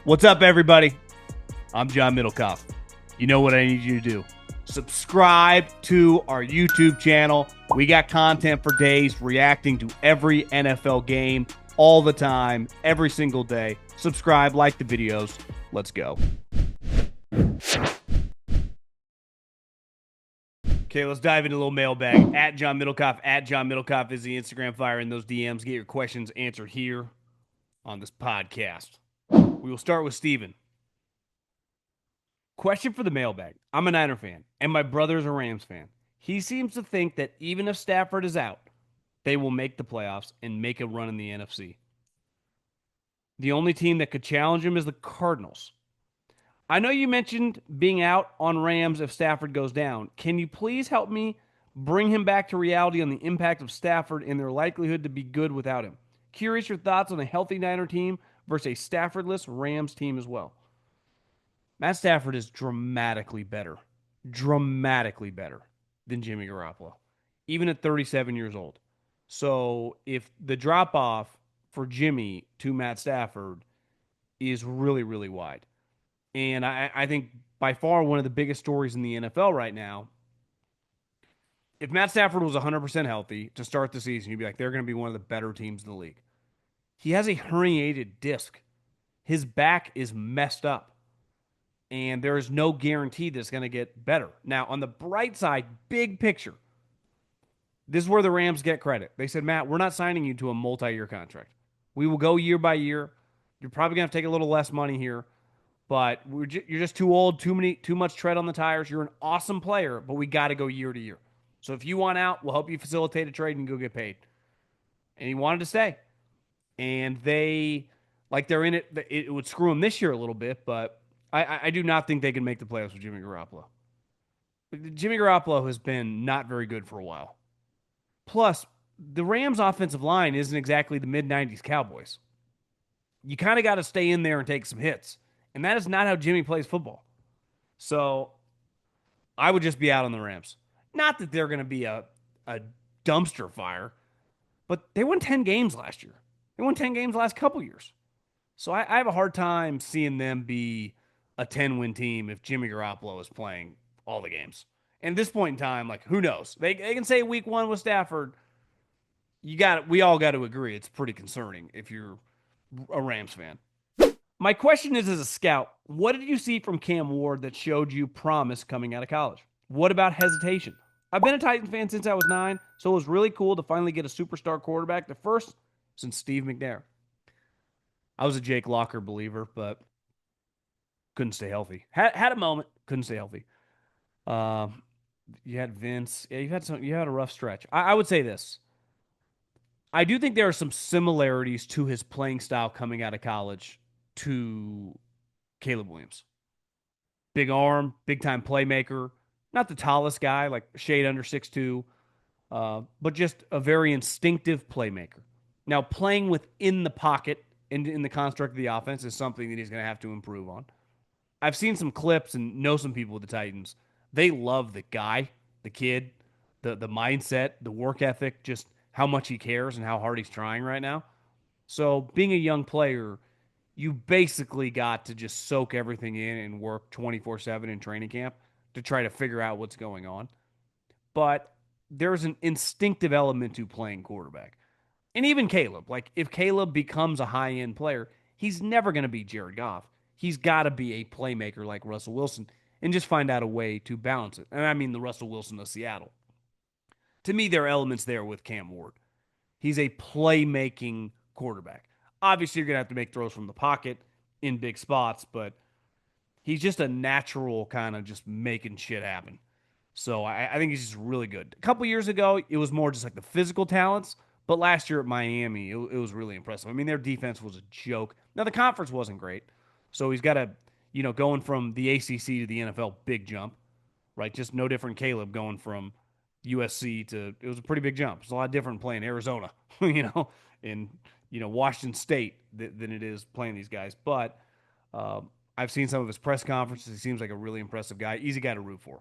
What's up, everybody? I'm John Middlekauff. You know what I need you to do. Subscribe to our YouTube channel. We got content for days reacting to every NFL game all the time, every single day. Subscribe, like the videos. Let's go. Okay, let's dive into a little mailbag. At John Middlekauff is the Instagram. Fire in those DMs. Get your questions answered here on this podcast. We will start with Steven. Question for the mailbag. I'm a Niner fan, and my brother's a Rams fan. He seems to think that even if Stafford is out, they will make the playoffs and make a run in the NFC. The only team that could challenge him is the Cardinals. I know you mentioned being out on Rams if Stafford goes down. Can you please help me bring him back to reality on the impact of Stafford and their likelihood to be good without him? Curious your thoughts on a healthy Niner team versus a Staffordless Rams team as well. Matt Stafford is dramatically better than Jimmy Garoppolo, even at 37 years old. So if the drop-off for Jimmy to Matt Stafford is really, really wide. And I think by far one of the biggest stories in the NFL right now, if Matt Stafford was 100% healthy to start the season, you'd be like, they're going to be one of the better teams in the league. He has a herniated disc. His back is messed up. And there is no guarantee that it's going to get better. Now, on the bright side, big picture, this is where the Rams get credit. They said, Matt, we're not signing you to a multi-year contract. We will go year by year. You're probably going to have to take a little less money here. But you're just too old, too much tread on the tires. You're an awesome player, but we got to go year to year. So if you want out, we'll help you facilitate a trade and go get paid. And he wanted to stay. And they're in it. It would screw him this year a little bit, but I do not think they can make the playoffs with Jimmy Garoppolo. Jimmy Garoppolo has been not very good for a while. Plus, the Rams' offensive line isn't exactly the mid-90s Cowboys. You kind of got to stay in there and take some hits. And that is not how Jimmy plays football. So I would just be out on the Rams. Not that they're going to be a dumpster fire, but they won 10 games last year. They won 10 games the last couple years. So I have a hard time seeing them be a 10-win team if Jimmy Garoppolo is playing all the games. And at this point in time, who knows? They can say week one with Stafford. We all got to agree it's pretty concerning if you're a Rams fan. My question is, as a scout, what did you see from Cam Ward that showed you promise coming out of college? What about hesitation? I've been a Titans fan since I was 9, so it was really cool to finally get a superstar quarterback, the first since Steve McNair. I was a Jake Locker believer, but couldn't stay healthy. Had a moment, couldn't stay healthy. You had Vince. Yeah, you had a rough stretch. I would say this. I do think there are some similarities to his playing style coming out of college to Caleb Williams. Big arm, big-time playmaker. Not the tallest guy, like shade under 6'2", but just a very instinctive playmaker. Now, playing within the pocket in the construct of the offense is something that he's going to have to improve on. I've seen some clips and know some people with the Titans. They love the guy, the kid, the mindset, the work ethic, just how much he cares and how hard he's trying right now. So being a young player, you basically got to just soak everything in and work 24/7 in training camp to try to figure out what's going on. But there's an instinctive element to playing quarterback. And even Caleb, if Caleb becomes a high-end player, he's never going to be Jared Goff. He's got to be a playmaker like Russell Wilson and just find out a way to balance it. And I mean the Russell Wilson of Seattle. To me, there are elements there with Cam Ward. He's a playmaking quarterback. Obviously, you're going to have to make throws from the pocket in big spots, but he's just a natural kind of just making shit happen. So I think he's just really good. A couple years ago, it was more just like the physical talents, but last year at Miami, it was really impressive. I mean, their defense was a joke. Now, the conference wasn't great, so he's got going from the ACC to the NFL, big jump, right? Just no different Caleb going from USC to, it was a pretty big jump. It's a lot different playing Arizona, in Washington State than it is playing these guys. But I've seen some of his press conferences. He seems like a really impressive guy. Easy guy to root for.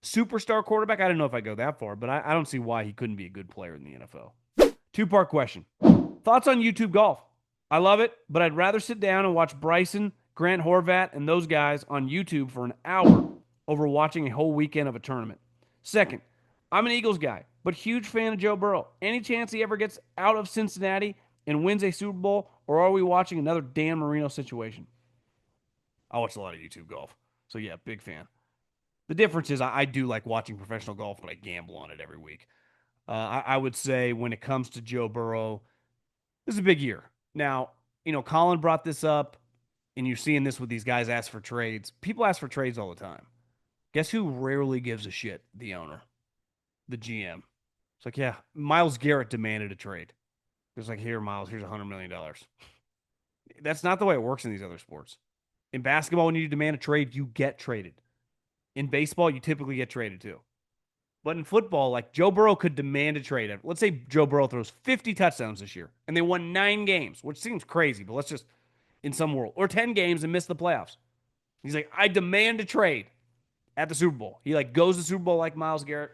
Superstar quarterback, I don't know if I go that far, but I don't see why he couldn't be a good player in the NFL. Two-part question. Thoughts on YouTube golf? I love it, but I'd rather sit down and watch Bryson, Grant Horvat, and those guys on YouTube for an hour over watching a whole weekend of a tournament. Second, I'm an Eagles guy, but huge fan of Joe Burrow. Any chance he ever gets out of Cincinnati and wins a Super Bowl, or are we watching another Dan Marino situation? I watch a lot of YouTube golf. So, yeah, big fan. The difference is I do like watching professional golf, but I gamble on it every week. I would say when it comes to Joe Burrow, this is a big year. Now, Colin brought this up, and you're seeing this with these guys ask for trades. People ask for trades all the time. Guess who rarely gives a shit? The owner, the GM. It's like, yeah, Myles Garrett demanded a trade. It's like, here, Myles, here's $100 million. That's not the way it works in these other sports. In basketball, when you demand a trade, you get traded. In baseball, you typically get traded too. But in football, like Joe Burrow could demand a trade. Let's say Joe Burrow throws 50 touchdowns this year, and they won 9 games, which seems crazy, but let's just, in some world, or 10 games and miss the playoffs. He's like, I demand a trade at the Super Bowl. He like goes to the Super Bowl like Myles Garrett.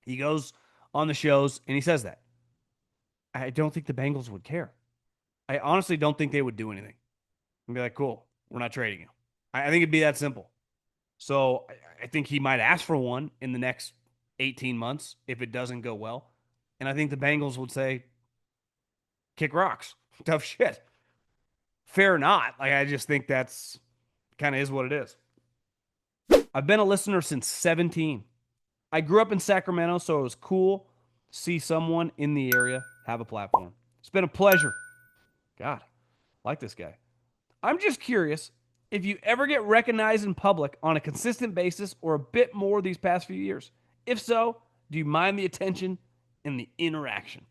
He goes on the shows, and he says that. I don't think the Bengals would care. I honestly don't think they would do anything. And be like, cool, we're not trading you. I think it'd be that simple. So I think he might ask for one in the next 18 months if it doesn't go well. And I think the Bengals would say, kick rocks. Tough shit. Fair or not. Like, I just think that's kind of is what it is. I've been a listener since 17. I grew up in Sacramento, so it was cool to see someone in the area have a platform. It's been a pleasure. God, I like this guy. I'm just curious if you ever get recognized in public on a consistent basis or a bit more these past few years. If so, do you mind the attention and the interaction?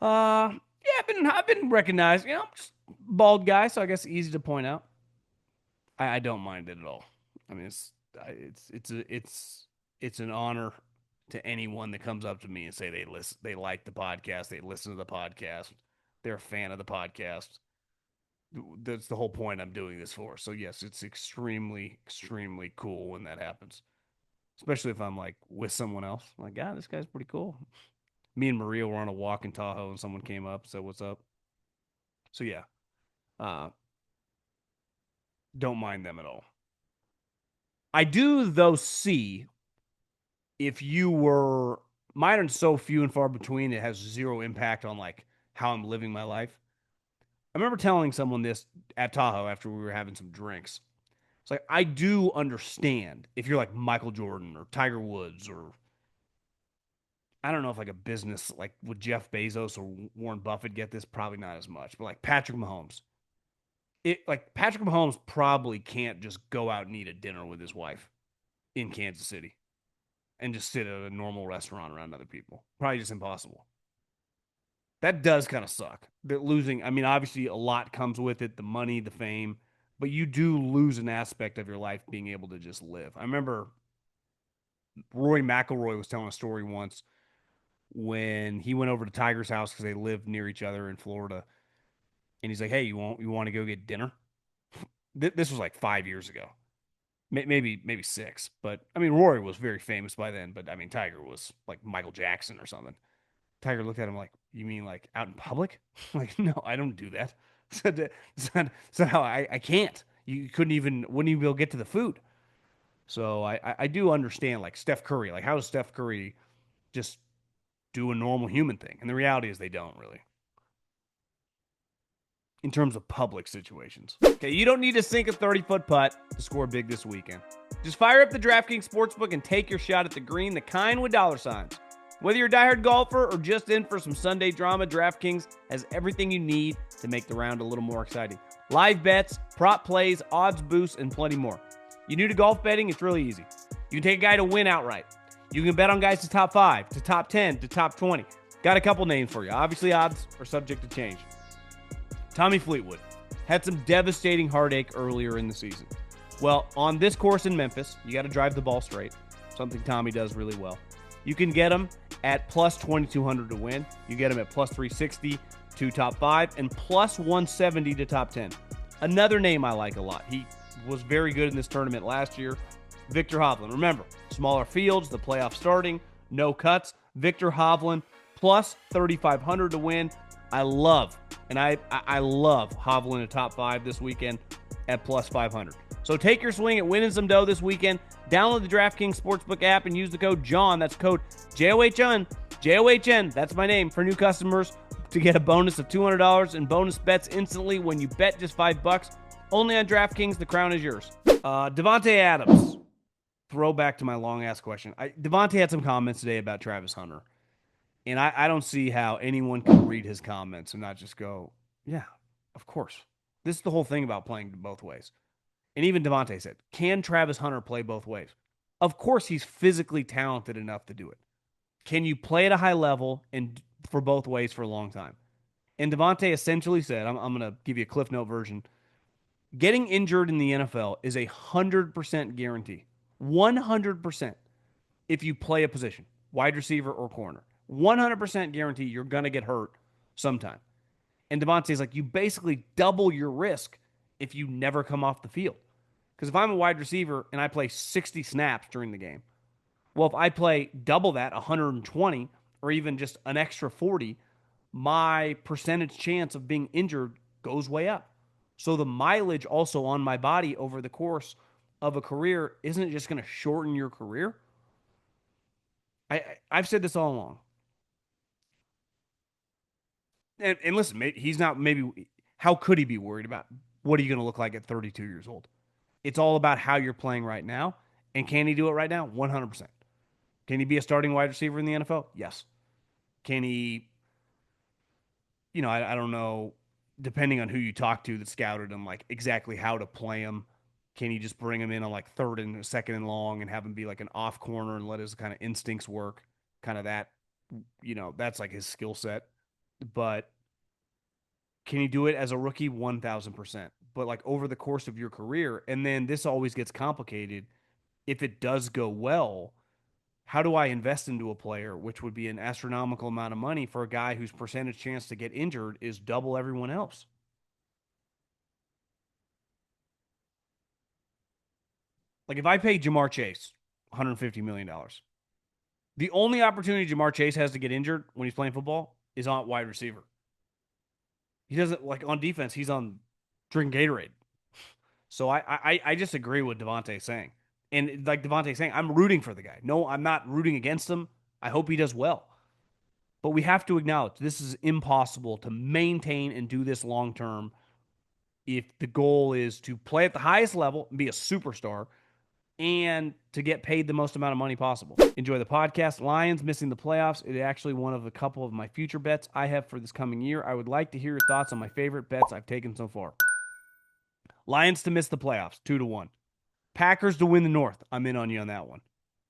Yeah, I've been recognized. Just bald guy, so I guess easy to point out. I don't mind it at all. I mean, it's an honor to anyone that comes up to me and say they like the podcast, they listen to the podcast, they're a fan of the podcast. That's the whole point I'm doing this for. So yes, it's extremely, extremely cool when that happens. Especially if I'm like with someone else. I'm like, yeah, this guy's pretty cool. Me and Maria were on a walk in Tahoe and someone came up, said, what's up? So yeah. Don't mind them at all. I do, though, see if you were, mine are so few and far between, it has zero impact on like how I'm living my life. I remember telling someone this at Tahoe after we were having some drinks. It's like, I do understand if you're like Michael Jordan or Tiger Woods or I don't know if like a business like would Jeff Bezos or Warren Buffett get this? Probably not as much. But like Patrick Mahomes. Patrick Mahomes probably can't just go out and eat a dinner with his wife in Kansas City and just sit at a normal restaurant around other people. Probably just impossible. That does kind of suck. That losing, I mean, obviously a lot comes with it, the money, the fame, but you do lose an aspect of your life being able to just live. I remember Rory McIlroy was telling a story once when he went over to Tiger's house because they lived near each other in Florida. And he's like, hey, you want to go get dinner? This was like 5 years ago. Maybe 6. But, I mean, Rory was very famous by then. But, I mean, Tiger was like Michael Jackson or something. Tiger looked at him like, you mean like out in public? Like, no, I don't do that. So I can't. You wouldn't even be able to get to the food. So I do understand like Steph Curry. Like, how does Steph Curry just do a normal human thing? And the reality is they don't really. In terms of public situations. Okay, you don't need to sink a 30-foot putt to score big this weekend. Just fire up the DraftKings Sportsbook and take your shot at the green, the kind with dollar signs. Whether you're a diehard golfer or just in for some Sunday drama, DraftKings has everything you need to make the round a little more exciting. Live bets, prop plays, odds boosts, and plenty more. You new to golf betting? It's really easy. You can take a guy to win outright. You can bet on guys to top 5, to top 10, to top 20. Got a couple names for you. Obviously, odds are subject to change. Tommy Fleetwood had some devastating heartache earlier in the season. Well, on this course in Memphis, you got to drive the ball straight, something Tommy does really well. You can get him at plus 2,200 to win. You get him at plus 360 to top 5 and plus 170 to top 10. Another name I like a lot. He was very good in this tournament last year. Victor Hovland. Remember, smaller fields, the playoff starting, no cuts. Victor Hovland plus 3,500 to win. I love, and I love Hovland in top 5 this weekend at plus 500. So take your swing at winning some dough this weekend. Download the DraftKings Sportsbook app and use the code JOHN. That's code JOHN. JOHN. That's my name for new customers to get a bonus of $200 in bonus bets instantly when you bet just $5. Only on DraftKings. The crown is yours. Davante Adams. Throwback to my long-ass question. Davante had some comments today about Travis Hunter. And I don't see how anyone can read his comments and not just go, yeah, of course. This is the whole thing about playing both ways. And even Davante said, can Travis Hunter play both ways? Of course, he's physically talented enough to do it. Can you play at a high level and for both ways for a long time? And Davante essentially said, I'm going to give you a Cliff Note version. Getting injured in the NFL is 100% guarantee. 100% if you play a position, wide receiver or corner. 100% guarantee you're going to get hurt sometime. And Davante's like, you basically double your risk if you never come off the field. Because if I'm a wide receiver and I play 60 snaps during the game, well, if I play double that, 120, or even just an extra 40, my percentage chance of being injured goes way up. So the mileage also on my body over the course of a career isn't just going to shorten your career. I've said this all along. And listen, he's not maybe, how could he be worried about what are you going to look like at 32 years old? It's all about how you're playing right now. And can he do it right now? 100%. Can he be a starting wide receiver in the NFL? Yes. Can he, I don't know, depending on who you talk to that scouted him, like exactly how to play him. Can he just bring him in on like third and second and long and have him be like an off corner and let his kind of instincts work? Kind of that, that's like his skill set. But can he do it as a rookie? 1,000%. But like over the course of your career, and then this always gets complicated. If it does go well, how do I invest into a player, which would be an astronomical amount of money for a guy whose percentage chance to get injured is double everyone else? Like if I pay Jamar Chase $150 million, the only opportunity Jamar Chase has to get injured when he's playing football is on wide receiver. He doesn't, like, on defense, he's on drinking Gatorade. So I just agree with Davante saying. And like Davante saying, I'm rooting for the guy. No, I'm not rooting against him. I hope he does well. But we have to acknowledge this is impossible to maintain and do this long term if the goal is to play at the highest level and be a superstar and to get paid the most amount of money possible. Enjoy the podcast. Lions missing the playoffs. It is actually one of a couple of my future bets I have for this coming year. I would like to hear your thoughts on my favorite bets I've taken so far. Lions to miss the playoffs, 2-1. Packers to win the North. I'm in on you on that one.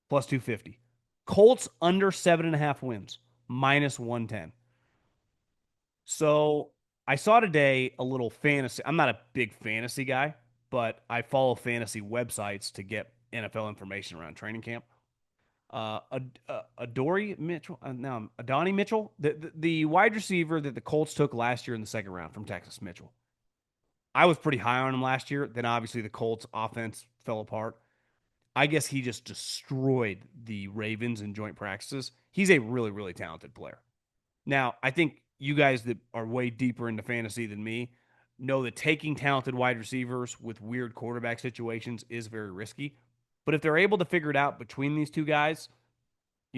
Plus 250. Colts under 7.5 wins. Minus 110. So I saw today a little fantasy. I'm not a big fantasy guy, but I follow fantasy websites to get NFL information around training camp. Adoree Mitchell, Adonai Mitchell, the wide receiver that the Colts took last year in the second round from Texas, Mitchell. I was pretty high on him last year. Then obviously the Colts offense fell apart. I guess he just destroyed the Ravens in joint practices. He's a really, really talented player. Now, I think you guys that are way deeper into fantasy than me know that taking talented wide receivers with weird quarterback situations is very risky. But if they're able to figure it out between these two guys,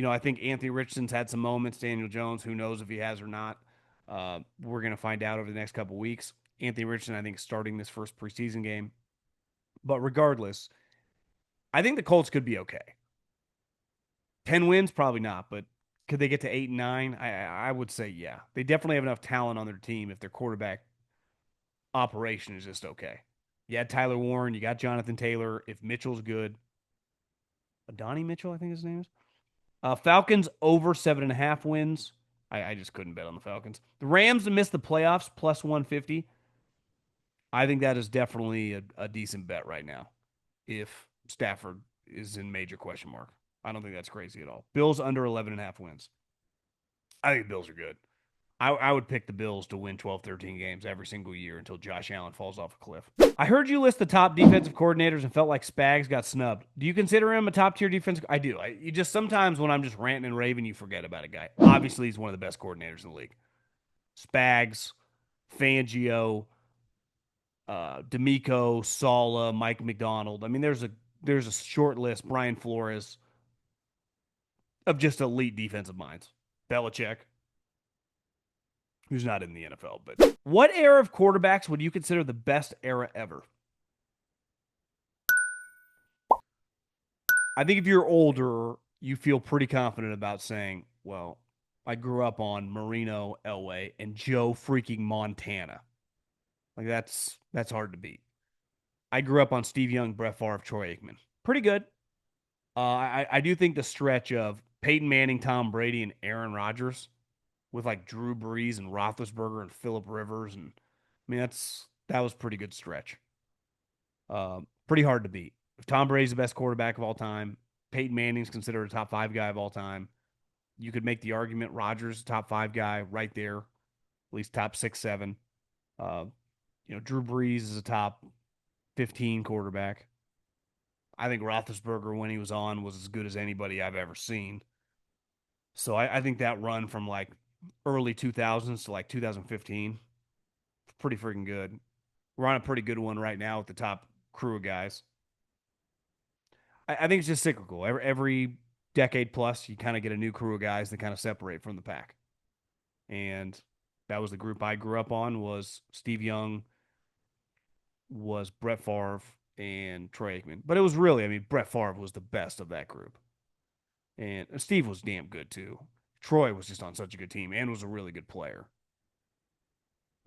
I think Anthony Richardson's had some moments. Daniel Jones, who knows if he has or not. We're going to find out over the next couple weeks. Anthony Richardson, I think, is starting this first preseason game. But regardless, I think the Colts could be okay. 10 wins, probably not, but could they get to 8 and 9? I would say yeah. They definitely have enough talent on their team if their quarterback operation is just okay. You had Tyler Warren, you got Jonathan Taylor. If Mitchell's good, Adonai Mitchell, I think his name is. Falcons over 7.5 wins. I just couldn't bet on the Falcons. The Rams to miss the playoffs, plus 150. I think that is definitely a decent bet right now if Stafford is in major question mark. I don't think that's crazy at all. Bills under 11.5 wins. I think the Bills are good. I would pick the Bills to win 12, 13 games every single year until Josh Allen falls off a cliff. I heard you list the top defensive coordinators and felt like Spags got snubbed. Do you consider him a top-tier defensive? I do. You just sometimes when I'm just ranting and raving, you forget about a guy. Obviously, he's one of the best coordinators in the league. Spags, Fangio, D'Amico, Sala, Mike McDonald. I mean, there's a short list. Brian Flores of just elite defensive minds. Belichick, who's not in the NFL, but what era of quarterbacks would you consider the best era ever? I think if you're older, you feel pretty confident about saying, well, I grew up on Marino, Elway, and Joe freaking Montana. Like that's hard to beat. I grew up on Steve Young, Brett Favre, Troy Aikman. Pretty good. I do think the stretch of Peyton Manning, Tom Brady, and Aaron Rodgers with like Drew Brees and Roethlisberger and Phillip Rivers, and I mean that was a pretty good stretch. Pretty hard to beat. If Tom Brady's the best quarterback of all time, Peyton Manning's considered a top five guy of all time. You could make the argument Rodgers top five guy right there, at least top six, seven. Uh, Drew Brees is a top 15 quarterback. I think Roethlisberger, when he was on, was as good as anybody I've ever seen. So I think that run from like early 2000s to like 2015, pretty freaking good. We're on a pretty good one right now with the top crew of guys. I think it's just cyclical. Every decade plus, you kind of get a new crew of guys that kind of separate from the pack. And that was the group I grew up on was Steve Young, was Brett Favre, and Troy Aikman. But it was really, I mean, Brett Favre was the best of that group. And Steve was damn good too. Troy was just on such a good team and was a really good player.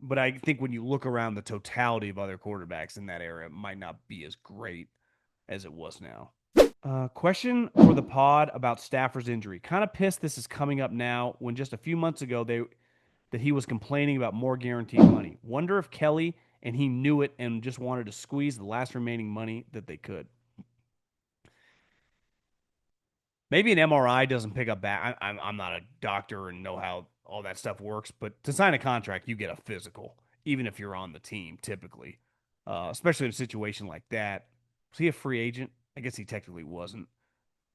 But I think when you look around the totality of other quarterbacks in that era, it might not be as great as it was now. Question for the pod about Stafford's injury. Kind of pissed this is coming up now when just a few months ago that he was complaining about more guaranteed money. Wonder if Kelly and he knew it and just wanted to squeeze the last remaining money that they could. Maybe an MRI doesn't pick up back. I'm not a doctor and know how all that stuff works, but to sign a contract, you get a physical, even if you're on the team, typically, especially in a situation like that. Was he a free agent? I guess he technically wasn't.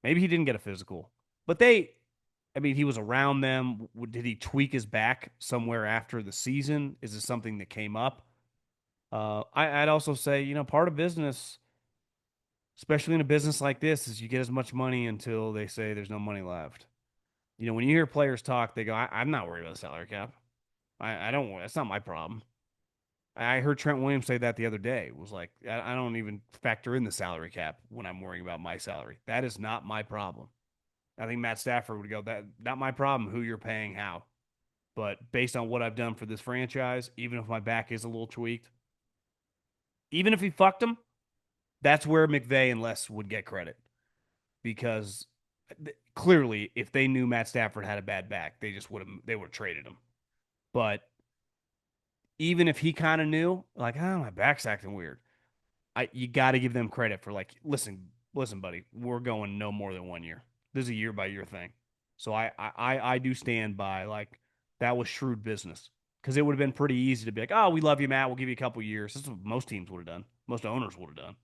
Maybe he didn't get a physical, but I mean, he was around them. Did he tweak his back somewhere after the season? Is this something that came up? I'd also say, part of business, especially in a business like this, is you get as much money until they say there's no money left. When you hear players talk, they go, I'm not worried about the salary cap. I don't, that's not my problem. I heard Trent Williams say that the other day. It was like, I don't even factor in the salary cap when I'm worrying about my salary. That is not my problem. I think Matt Stafford would go, that not my problem who you're paying how. But based on what I've done for this franchise, even if my back is a little tweaked, even if he fucked him, that's where McVay and Les would get credit because clearly, if they knew Matt Stafford had a bad back, they would have traded him. But even if he kind of knew, like, my back's acting weird, you got to give them credit for like, listen, buddy, we're going no more than 1 year. This is a year by year thing. So I do stand by like that was shrewd business because it would have been pretty easy to be like, oh, we love you, Matt. We'll give you a couple years. This is what most teams would have done. Most owners would have done.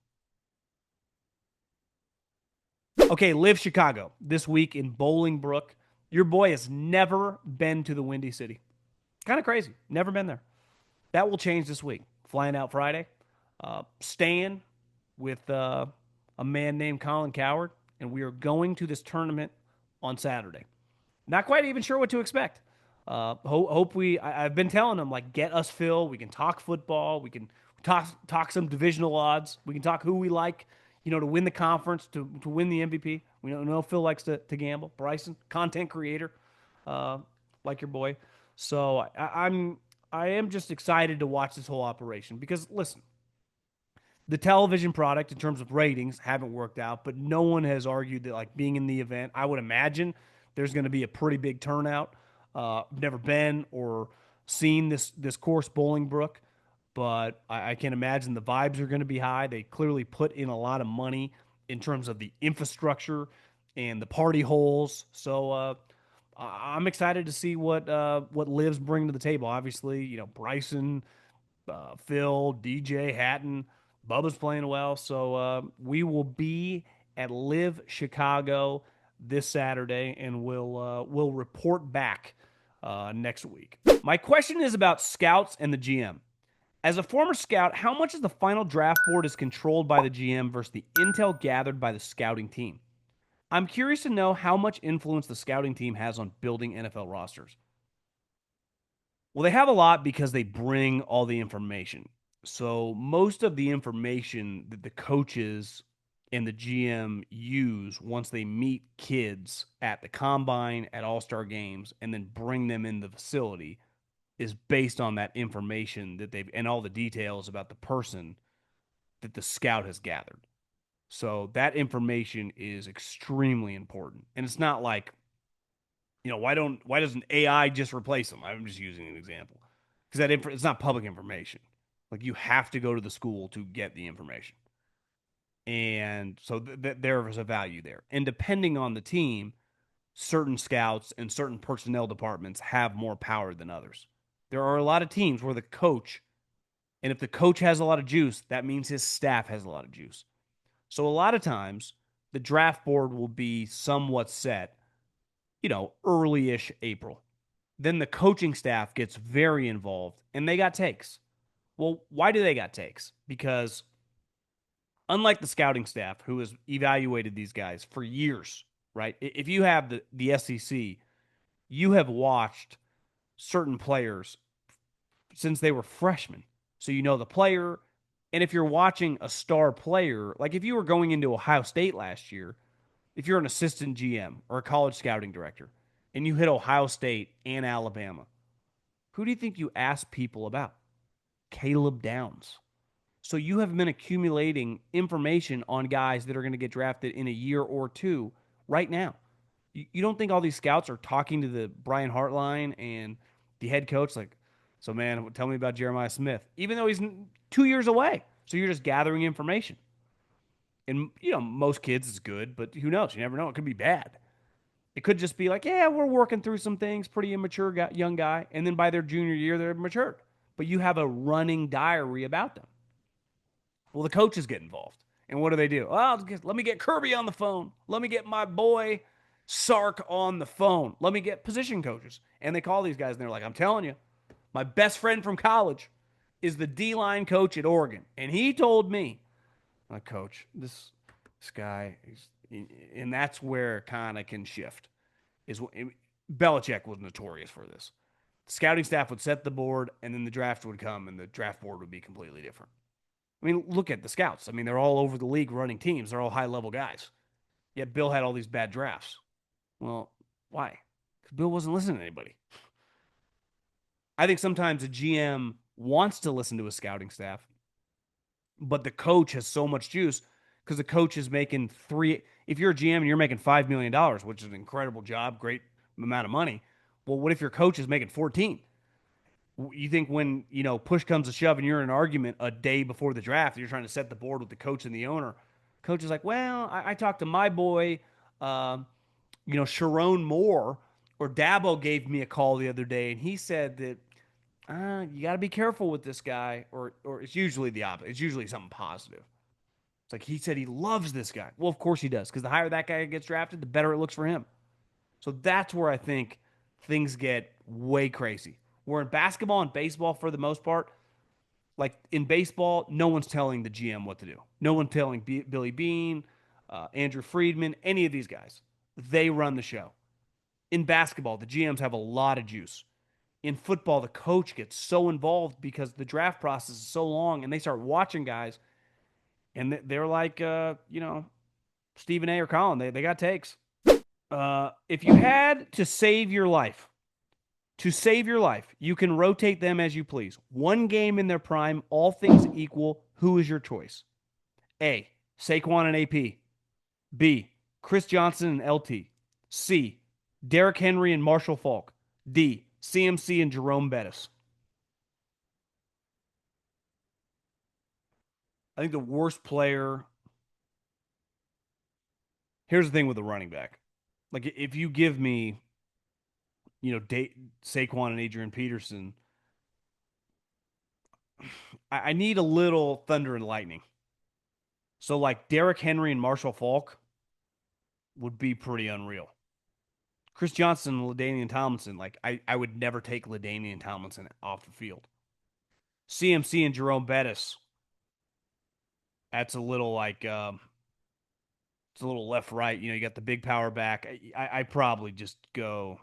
Okay, LIV Chicago this week in Bolingbrook. Your boy has never been to the Windy City. Kind of crazy. Never been there. That will change this week. Flying out Friday, staying with a man named Colin Coward, and we are going to this tournament on Saturday. Not quite even sure what to expect. Hope I've been telling them like get us Phil. We can talk football. We can talk some divisional odds. We can talk who we like. To win the conference, to win the MVP. We know Phil likes to gamble. Bryson, content creator, like your boy. So I am just excited to watch this whole operation because listen, the television product in terms of ratings haven't worked out, but no one has argued that like being in the event, I would imagine there's going to be a pretty big turnout. I've never been or seen this course Bolingbrook, but I can imagine the vibes are going to be high. They clearly put in a lot of money in terms of the infrastructure and the party holes. So I'm excited to see what Livs bring to the table. Obviously, Bryson, Phil, DJ, Hatton, Bubba's playing well. So we will be at LIV Chicago this Saturday, and we'll report back next week. My question is about scouts and the GM. As a former scout, how much of the final draft board is controlled by the GM versus the intel gathered by the scouting team? I'm curious to know how much influence the scouting team has on building NFL rosters. Well, they have a lot because they bring all the information. So, most of the information that the coaches and the GM use once they meet kids at the combine, at all star games, and then bring them in the facility is based on that information that they've and all the details about the person that the scout has gathered. So that information is extremely important. And it's not like, why doesn't AI just replace them? I'm just using an example. Because it's not public information. Like you have to go to the school to get the information. And so there is a value there. And depending on the team, certain scouts and certain personnel departments have more power than others. There are a lot of teams where the coach, and if the coach has a lot of juice, that means his staff has a lot of juice. So a lot of times the draft board will be somewhat set, early-ish April. Then the coaching staff gets very involved and they got takes. Well, why do they got takes? Because unlike the scouting staff who has evaluated these guys for years, right? If you have the SEC, you have watched certain players since they were freshmen. So you know the player. And if you're watching a star player, like if you were going into Ohio State last year, if you're an assistant GM or a college scouting director and you hit Ohio State and Alabama, who do you think you ask people about? Caleb Downs. So you have been accumulating information on guys that are going to get drafted in a year or two right now. You don't think all these scouts are talking to the Brian Hartline and the head coach like, so man, tell me about Jeremiah Smith, even though he's 2 years away. So you're just gathering information. And, most kids is good, but who knows? You never know. It could be bad. It could just be like, yeah, we're working through some things, pretty immature young guy. And then by their junior year, they're matured. But you have a running diary about them. Well, the coaches get involved. And what do? Oh, let me get Kirby on the phone. Let me get my boy Sark on the phone. Let me get position coaches. And they call these guys and they're like, I'm telling you, my best friend from college is the D-line coach at Oregon. And he told me, like, coach, this guy, and that's where it kind of can shift. Belichick was notorious for this. The scouting staff would set the board, and then the draft would come, and the draft board would be completely different. I mean, look at the scouts. I mean, they're all over the league running teams. They're all high-level guys. Yet Bill had all these bad drafts. Well, why? Because Bill wasn't listening to anybody. I think sometimes a GM wants to listen to his scouting staff, but the coach has so much juice because the coach is making three. If you're a GM and you're making $5 million, which is an incredible job, great amount of money. Well, what if your coach is making 14? You think when push comes to shove and you're in an argument a day before the draft, you're trying to set the board with the coach and the owner. Coach is like, well, I talked to my boy, Sharon Moore, or Dabo gave me a call the other day, and he said that you got to be careful with this guy, or it's usually the opposite. It's usually something positive. It's like he said he loves this guy. Well, of course he does, because the higher that guy gets drafted, the better it looks for him. So that's where I think things get way crazy. Where in basketball and baseball, for the most part, like in baseball, no one's telling the GM what to do. No one's telling Billy Bean, Andrew Friedman, any of these guys. They run the show. In basketball, the GMs have a lot of juice. In football, the coach gets so involved because the draft process is so long and they start watching guys and they're like, Stephen A or Colin, they got takes. If you had to save your life, you can rotate them as you please. One game in their prime, all things equal, who is your choice? A, Saquon and AP. B, Chris Johnson and LT. C, Derrick Henry and Marshall Faulk. D, CMC and Jerome Bettis. I think the worst player. Here's the thing with the running back. Like, if you give me, Saquon and Adrian Peterson, I need a little thunder and lightning. So, like, Derrick Henry and Marshall Faulk would be pretty unreal. Chris Johnson and LaDainian Tomlinson, like I would never take LaDainian Tomlinson off the field. CMC and Jerome Bettis, that's a little like it's a little left right. You got the big power back. I probably just go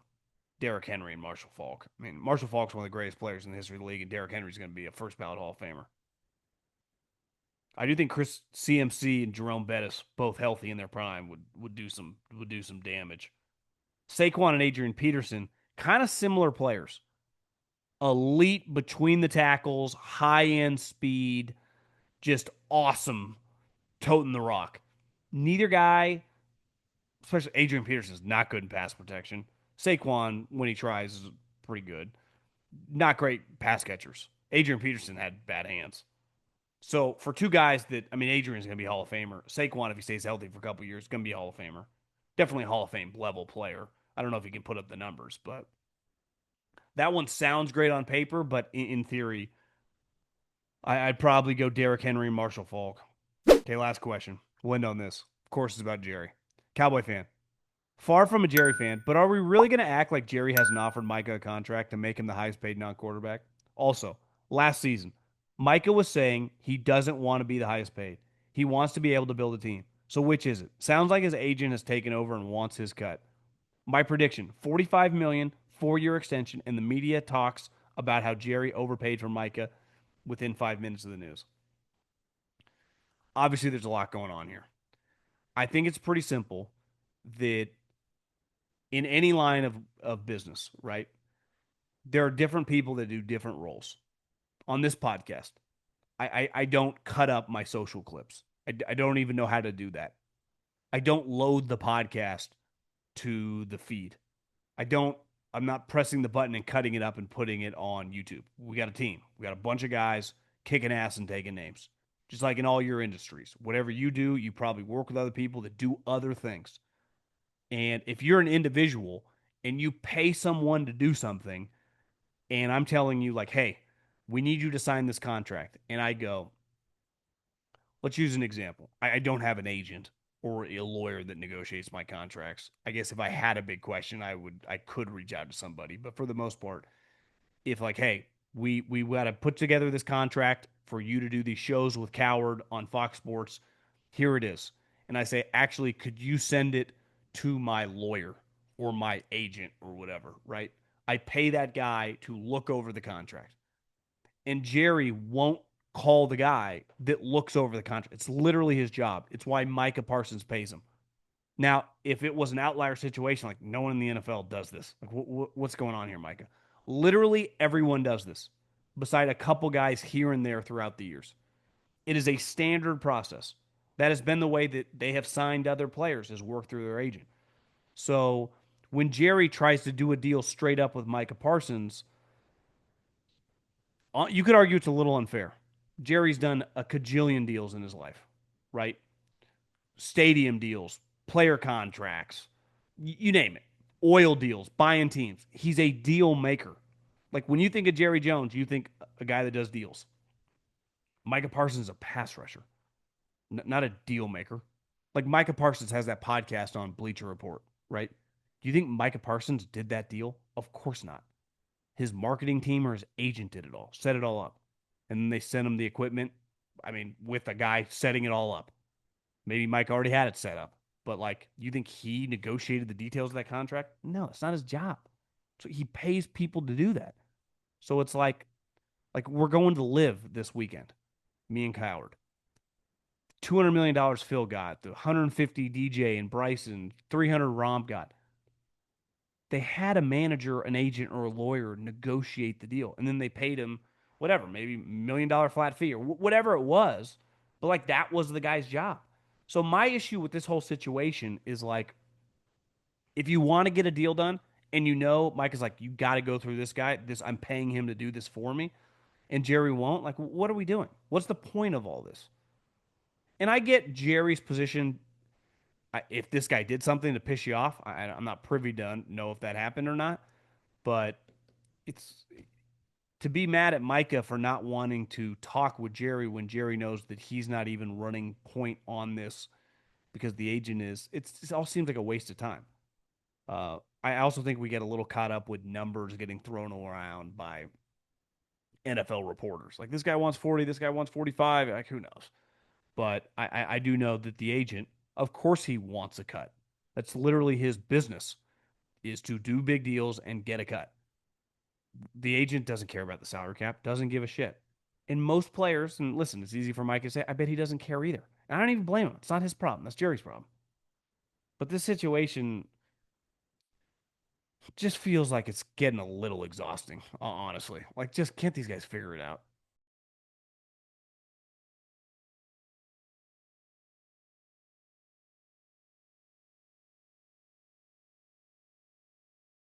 Derrick Henry and Marshall Faulk. I mean, Marshall Faulk's one of the greatest players in the history of the league, and Derrick Henry's going to be a first ballot Hall of Famer. I do think Chris CMC and Jerome Bettis, both healthy in their prime, would do some damage. Saquon and Adrian Peterson, kind of similar players. Elite between the tackles, high end speed, just awesome toting the rock. Neither guy, especially Adrian Peterson, is not good in pass protection. Saquon, when he tries, is pretty good. Not great pass catchers. Adrian Peterson had bad hands. So for two guys that, I mean, Adrian's going to be a Hall of Famer. Saquon, if he stays healthy for a couple of years, is going to be a Hall of Famer. Definitely a Hall of Fame level player. I don't know if he can put up the numbers, but that one sounds great on paper, but in theory, I'd probably go Derrick Henry and Marshall Faulk. Okay, last question. We'll end on this. Of course, it's about Jerry. Cowboy fan. Far from a Jerry fan, but are we really going to act like Jerry hasn't offered Micah a contract to make him the highest paid non quarterback? Also, last season, Micah was saying he doesn't want to be the highest paid. He wants to be able to build a team. So which is it? Sounds like his agent has taken over and wants his cut. My prediction, 45 million, 4-year extension, and the media talks about how Jerry overpaid for Micah within 5 minutes of the news. Obviously, there's a lot going on here. I think it's pretty simple that in any line of business, right? There are different people that do different roles. On this podcast, I don't cut up my social clips. I don't even know how to do that. I don't load the podcast to the feed. I don't, I'm not pressing the button and cutting it up and putting it on YouTube. We got a team. We got a bunch of guys kicking ass and taking names. Just like in all your industries. Whatever you do, you probably work with other people that do other things. And if you're an individual and you pay someone to do something, and I'm telling you, like, hey, we need you to sign this contract. And I go, let's use an example. I don't have an agent or a lawyer that negotiates my contracts. I guess if I had a big question, I could reach out to somebody. But for the most part, if like, hey, we got to put together this contract for you to do these shows with Coward on Fox Sports, here it is. And I say, actually, could you send it to my lawyer or my agent or whatever, right? I pay that guy to look over the contract. And Jerry won't call the guy that looks over the contract. It's literally his job. It's why Micah Parsons pays him. Now, if it was an outlier situation, like no one in the NFL does this, like what's going on here, Micah? Literally everyone does this, beside a couple guys here and there throughout the years. It is a standard process. That has been the way that they have signed other players, is work through their agent. So when Jerry tries to do a deal straight up with Micah Parsons, you could argue it's a little unfair. Jerry's done a cajillion deals in his life, right? Stadium deals, player contracts, you name it, oil deals, buying teams. He's a deal maker. Like when you think of Jerry Jones, you think a guy that does deals. Micah Parsons is a pass rusher, not a deal maker. Like Micah Parsons has that podcast on Bleacher Report, right? Do you think Micah Parsons did that deal? Of course not. His marketing team or his agent did it all, set it all up. And then they sent him the equipment. I mean, with a guy setting it all up. Maybe Mike already had it set up. But like, you think he negotiated the details of that contract? No, it's not his job. So he pays people to do that. So it's like we're going to LIV this weekend, me and Coward. $200 million Phil got, the 150 DJ and Bryson, 300 Romp got. They had a manager, an agent, or a lawyer negotiate the deal, and then they paid him whatever, maybe $1 million flat fee or whatever it was. But like that was the guy's job. So my issue with this whole situation is like, if you want to get a deal done, and Mike is like, you got to go through this guy. This I'm paying him to do this for me, and Jerry won't. Like, what are we doing? What's the point of all this? And I get Jerry's position. If this guy did something to piss you off, I'm not privy to know if that happened or not. But it's to be mad at Micah for not wanting to talk with Jerry when Jerry knows that he's not even running point on this because the agent is. It all seems like a waste of time. I also think we get a little caught up with numbers getting thrown around by NFL reporters. Like this guy wants 40, this guy wants 45. Like who knows? But I do know that the agent, of course, he wants a cut. That's literally his business is to do big deals and get a cut. The agent doesn't care about the salary cap, doesn't give a shit. And most players, and listen, it's easy for Mike to say, I bet he doesn't care either. And I don't even blame him. It's not his problem. That's Jerry's problem. But this situation just feels like it's getting a little exhausting, honestly. Like, just can't these guys figure it out?